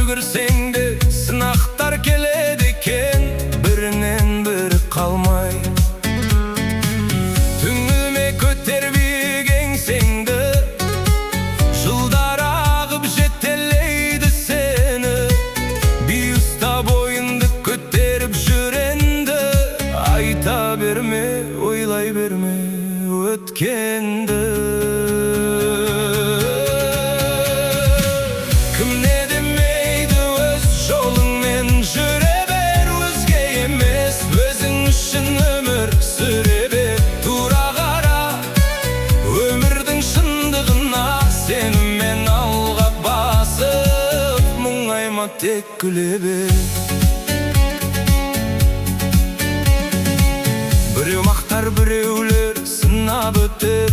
yürgürsең de sınaqtar keledi eкен, birinden biri kalmay. Tüngüme köterip engsең de жылдар ағып жетелейді сені. Bir usta boyundu köterip жүrenді, айта берме, ойлай берме өткенді. Кім не демейді өз жолыңмен жүре бер, өзге емес өзің үшін өмір сүре бер. Тура қара өмірдің шындығына, сенімен алға басып, мұңайма тек күле бер. Біреу мақтар, біреулер сынап өтер,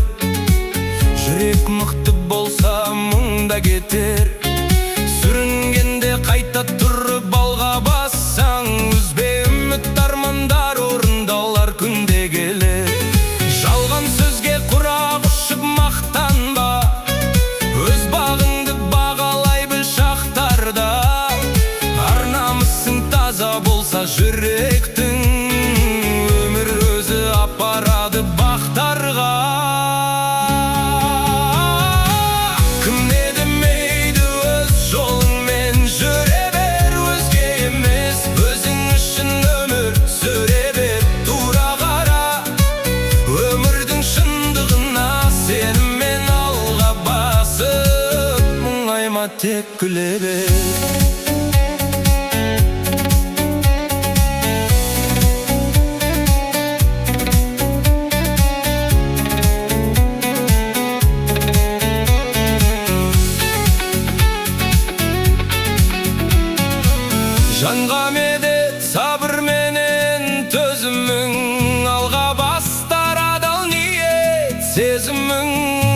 жүрек мықты болса мұңда кетер. Сүрінгенде қайта тұрып алға бассаң, үзбе үміт, армандар орындалар күнде келер. Жалған сөзге құрақ ұшып мақтанба, өз бағыңды бағалай біл шақтарда. Ар намысың таза болса жүректің, өмір өзі апарады бақтарға. Кім не демейді өз жолыңмен жүре бер, өзге емес өзің үшін өмір сүре бер. Тура қара өмірдің шындығына, сенімен алға басып, мұңайма тек күле бер. Жанға медет сабыр менен төзімің, алға бастар адал ниет сезімің.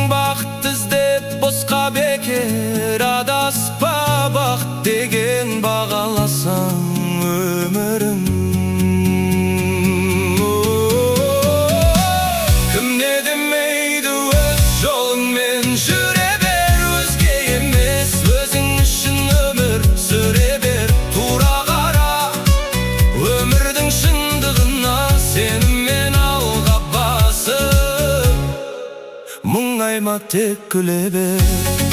Бақыт іздеп босқа бекер адаспа, бақыт деген бағаласаң өмірің. Кім не демейді өз жолыңмен жүре бер, өзге емес өзің үшін өмір сүре бер. Тура қара өмірдің шындығына, сенімен алға басып, мұңайма тек күле бер.